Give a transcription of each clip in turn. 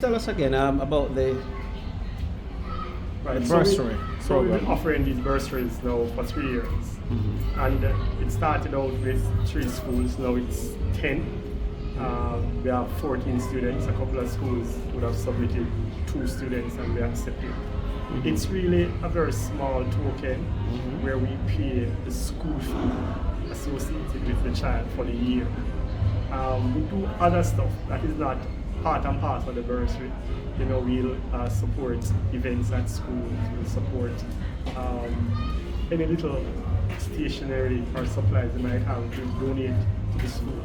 Tell us again about the Right. bursary So we've been program. offering these bursaries now for 3 years. And it started out with 3 schools, now it's 10. We have 14 students. A couple of schools would have submitted 2 students and we accepted. It's really a very small token where we pay the school fee associated with the child for the year. We do other stuff that is not part and parcel of the bursary. You know, we'll support events at schools, we'll support any little stationery or supplies they might have to donate to the school.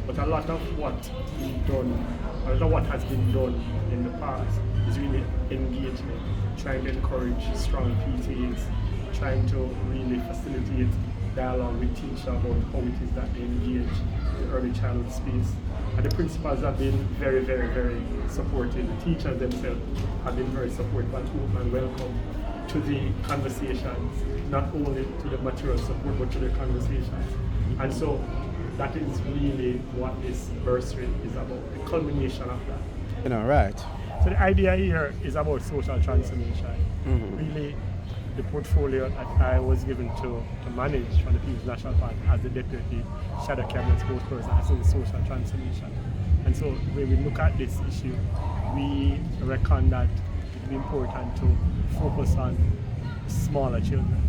But a lot of what we've done, a lot of what has been done in the past is really engagement, trying to encourage strong PTAs, trying to really facilitate dialogue with teachers about how it is that they engage in the early childhood space. And the principals have been very, very, very supportive. The teachers themselves have been very supportive and open and welcome to the conversations, not only to the material support, but to the conversations. And so that is really what this bursary is about, the culmination of that. You know, right? So the idea here is about social transformation. Really, the portfolio that I was given to manage from the People's National Party as the Deputy Shadow Cabinet spokesperson as the social transformation. And so when we look at this issue, we reckon that it would be important to focus on smaller children.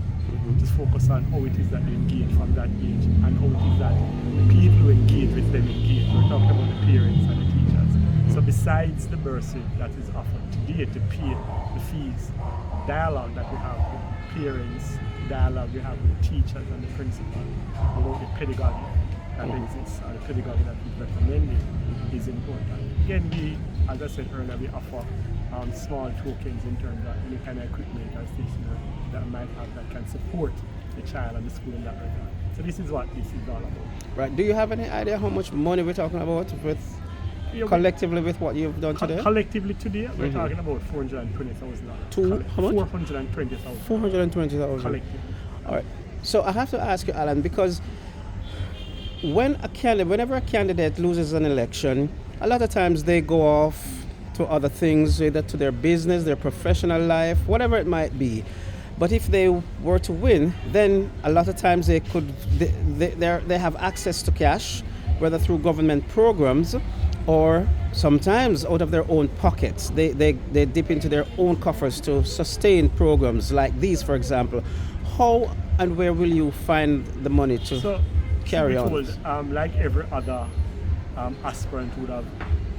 Just focus on how it is that they engage from that age and how it is that the people who engage with them engage. We're talking about the parents and the teachers. So besides the bursary that is offered today to pay the fees, dialogue that we have with parents, dialogue we have with teachers and the principal about the pedagogy that exists or the pedagogy that is recommended is important. Again, we, as I said earlier, we offer small tokens in terms of any kind of equipment or stationery that might have that can support the child and the school in that regard. So this is what this is all about. Right. Do you have any idea how much money we're talking about with collectively with what you've done today? Collectively today, we're talking about $420,000. To how much? $420,000. 420,000. Collectively. All right. So I have to ask you, Alan, because whenever a candidate loses an election, a lot of times they go off to other things, either to their business, their professional life, whatever it might be. But if they were to win, then a lot of times they have access to cash, whether through government programs or sometimes out of their own pockets. They dip into their own coffers to sustain programs like these, for example. How and where will you find the money to carry on? Like every other aspirant would have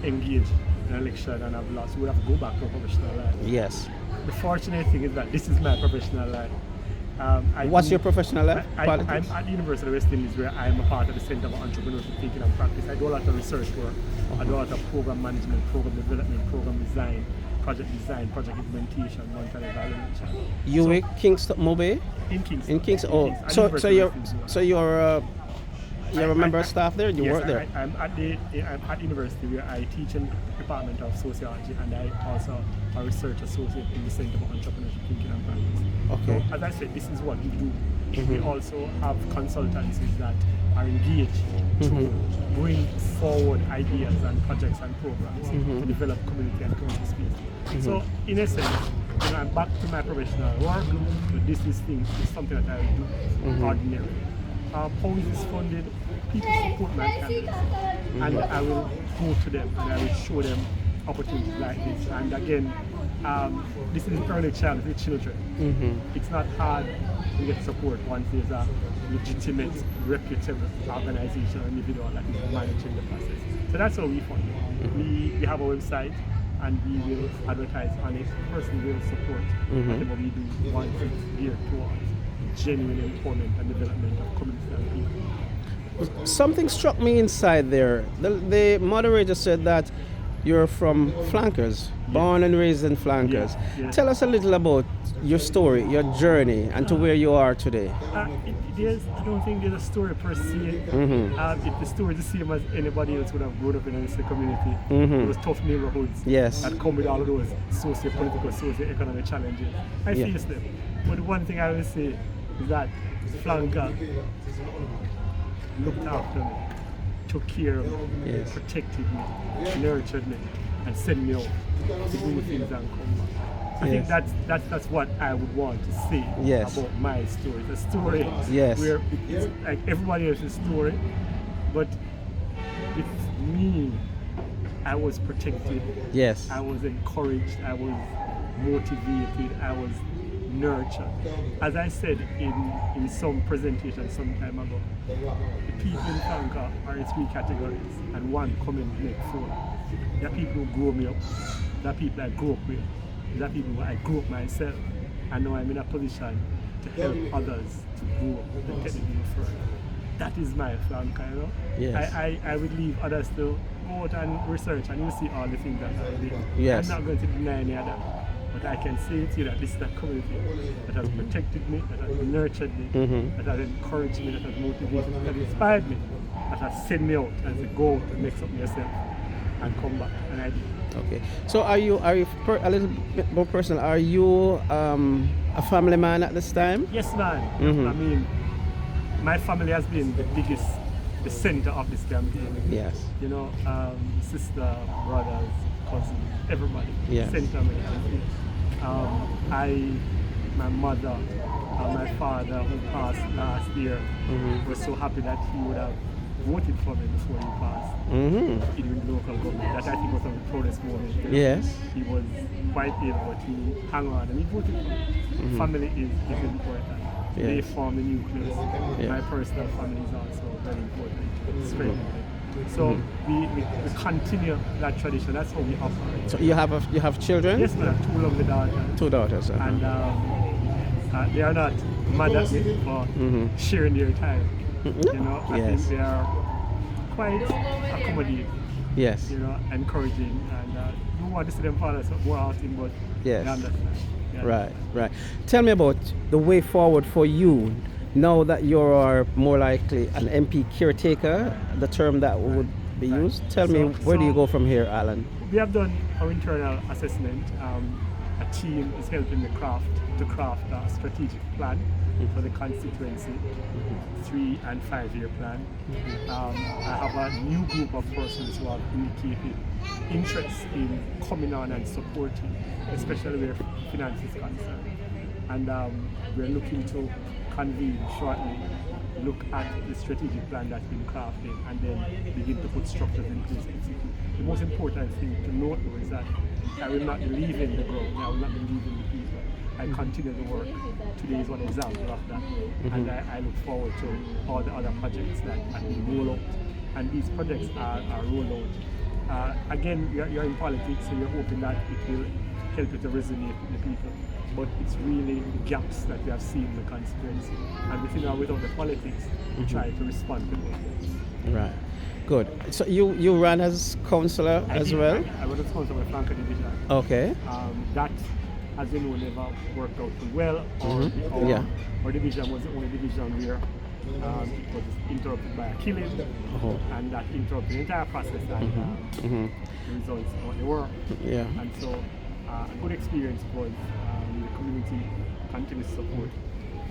engaged in an election and have lost, would have to go back to a professional life. Yes. The fortunate thing is that this is my professional life. What's your professional life? I'm at the University of West Indies, where I'm a part of the Center for Entrepreneurship Thinking and Practice. I do a lot of research work. I do a lot of program management, program development, program design, project implementation, monitoring evaluation. You in Kingston, Mobile? In Kingston. In Kingston. Oh, So you're a member of staff there? You yes, work there? I'm at university where I teach in the Department of Sociology, and I also a research associate in the Center for Entrepreneurship Thinking and Practice. Okay. So, as I said, this is what we do. We also have consultancies that are engaged to bring forward ideas and projects and programs to develop community and community space. So, in essence, I'm back to my professional work, but this is something that I do ordinarily. How is this funded? People support my candidates, and I will go to them and I will show them opportunities like this. And again, this is early childhood with children. It's not hard to get support once there's a legitimate, reputable organization or individual that is managing the process. So that's how we fund it. We have a website and we will advertise on it. Personally, we will support whatever we do once it's geared towards genuine employment and development of communities and people. Something struck me inside there. The moderator said that you're from Flankers, born and raised in Flankers. Yeah. Tell us a little about your story, your journey, and to where you are today. I don't think there's a story per se. If the story is the same as anybody else would have grown up in a community, those tough neighborhoods that come with all of those socio-political, socio-economic challenges. I face them. But the one thing I will say is that Flanker looked after me, took care of me, protected me, nurtured me. and send me out to do things and come back. I think that's what I would want to say Yes. about my story. The story Yes. where it's like everybody else's story, but with me, I was protected. Yes. I was encouraged. I was motivated. I was nurtured. As I said in some presentation some time ago, the people in Franca are in three categories, and one coming to make four. There are people who grew me up. There are people I grew up with. There are people who I grew up myself. And now I'm in a position to help others to grow and take them further. That is my Franca, you know. Yes. I would leave others to go out and research, and you'll see all the things that I did. Yes. I'm not going to deny any of that. But I can say to you that this is a community that has protected me, that has nurtured me, that has encouraged me, that has motivated me, that has inspired me, that has sent me out and said, go out and make something yourself and come back. And I did. Okay. So are you a little bit more personal? Are you a family man at this time? Yes, man. I mean, my family has been the center of this campaign. Yes. You know, sister, brothers, cousins, everybody. Yes. Center of the campaign. My mother, my father, who passed last year, was so happy that he would have voted for me before he passed. In the local government. That I think was one of the proudest moments. Yes. He was quite ill, but he hung on and he voted for me. Family is important. Yes. They form the nucleus. Yeah. My personal family is also very important. It's very important. So we continue that tradition. That's how we operate. So you have children? Yes, we have two lovely daughters. Two daughters. And they are not mad at me for sharing their time. You know, I think they are quite accommodating. Yes. You know, encouraging, and you want to see them follow more often, but Yes. they understand. Yeah. Right. Tell me about the way forward for you now that you are more likely an MP caretaker, the term that would be used. Tell me, where do you go from here, Alan? We have done our internal assessment. A team is helping to craft a strategic plan for the constituency, 3 and 5 year plan. I have a new group of persons who have indicated interest in coming on and supporting, especially where finance is concerned. And we're looking to convene shortly, look at the strategic plan that's been crafted, and then begin to put structures in place. The most important thing to note though is that I will not be leaving the ground, I will not be leaving the people. I continue the work. Today is one example of that. And I look forward to all the other projects that have been rolled out. And these projects are rolled out. Again, you're in politics, so you're hoping that it will help you to resonate with the people. But it's really the gaps that we have seen in the constituency. And within or without the politics, we try to respond to those. Right. Good. So you ran as councillor as well? I was a councillor with Franca Division. Okay. That, as you know, never worked out too well. Our division was the only division where it was interrupted by a killing, and that interrupted the entire process and the results of what they were. Yeah. And so a good experience was the community continuous support,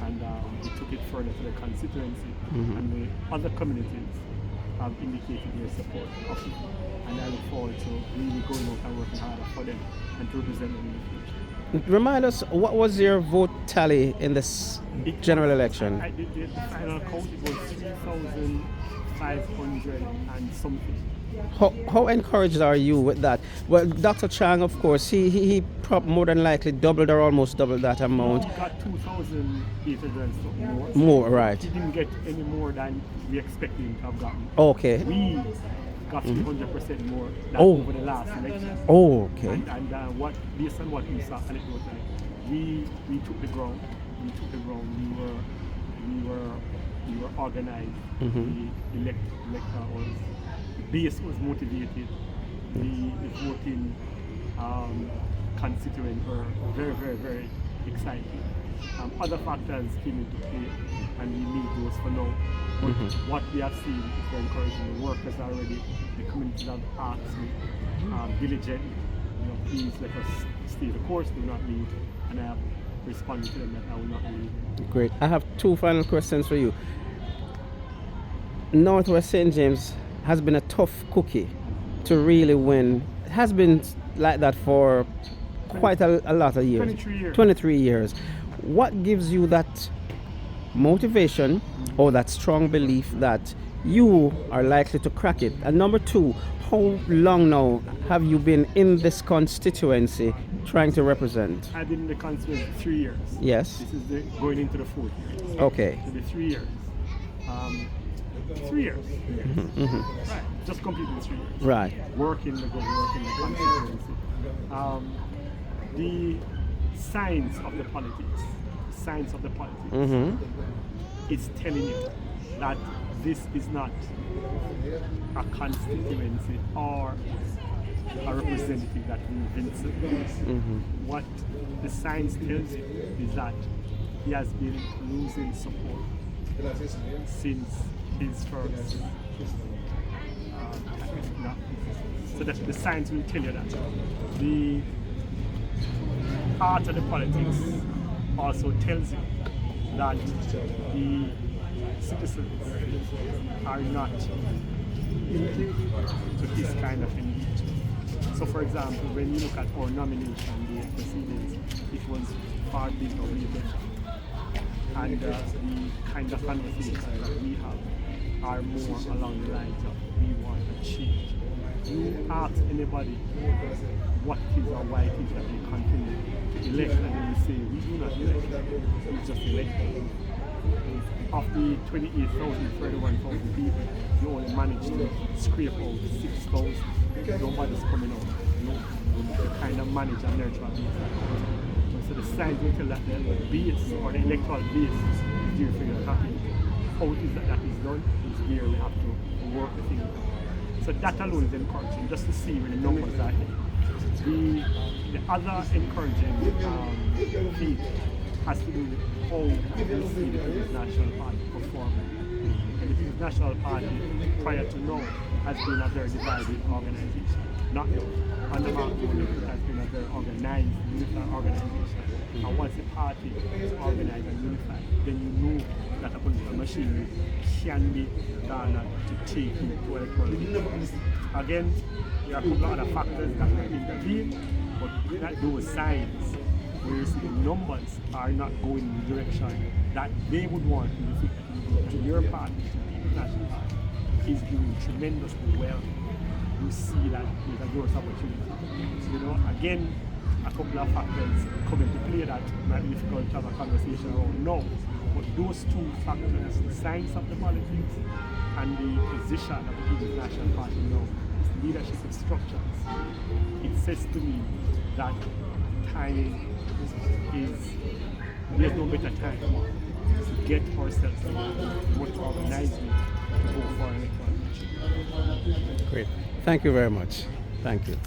and we took it further to the constituency, and the other communities have indicated their support of it, and I look forward to really going out and working harder for them and to represent them in the future. Remind us, what was your vote tally in this general election? The final count, it was 3,500 and something. How encouraged are you with that? Well, Dr. Chang, of course, he more than likely doubled or almost doubled that amount. He got 2,800 and something more. More, right. He didn't get any more than we expected him to have gotten. Okay. We got 300% more than over the last election. Oh, okay. And based on what we saw anecdotally, we took the ground. We were organized. The electoral base was motivated. The voting constituents were very, very, very excited. Other factors came into play, and we leave those for now. But what we have seen is very encouraging. The workers already, the community have asked me diligently, please let us stay the course, do not leave. And I have responded to them that I will not leave. Great. I have two final questions for you. Northwest St. James has been a tough cookie to really win has been like that for quite a lot of years. 23 years. 23 years. What gives you that motivation or that strong belief that you are likely to crack it? And number two, how long now have you been in this constituency trying to represent? I've been in the constituency 3 years. Yes. This is going into the 4th year. Okay. It'll be 3 years. 3 years. Right. Just completed 3 years. Right. Work in the constituency. The science of the politics. Is telling you that this is not a constituency or a representative that invents it. What the science tells you is that he has been losing support since his first. So that the science will tell you that. The art of the politics also tells you that the citizens are not into to this kind of engagement. So for example, when you look at our nomination day proceedings, it was far bigger re-election. And the kind of conversations that we have are more along the lines of we want to change. You ask anybody what it is or why it is that we continue to elect, and then we say we do not elect, we just elect. Of the 28,000, 31,000 people, you only managed to scrape out 6,000. Nobody's coming out. You kind of manage a nurture base. So the science will tell that the base or the electoral base is there for your campaign. How it is that is done is where we have to work the thing. So that alone is encouraging, just to see where the numbers are heading. The other encouraging thing has to do with how we see the People's National Party performing. And the People's National Party, prior to now, has been a very divided organization. Not now. Under Mark Tony, it has been a very organized, unified organization. And once the party is organized and unified, then you know that a political machine can be done to take you to electoral. Again, there are a couple of other factors that will intervene, but that those signs where you see the numbers are not going in the direction that they would want in the future. And your party, the People's National Party, is doing tremendously well. You see that there's a growth opportunity. So, again, a couple of factors come into play that might be difficult to have a conversation around now. But those two factors, the science of the politics and the position of the People's National Party now, its leadership and structures, it says to me that timing there's no better time to get ourselves much organized to go for an electoral election. Great. Thank you very much. Thank you.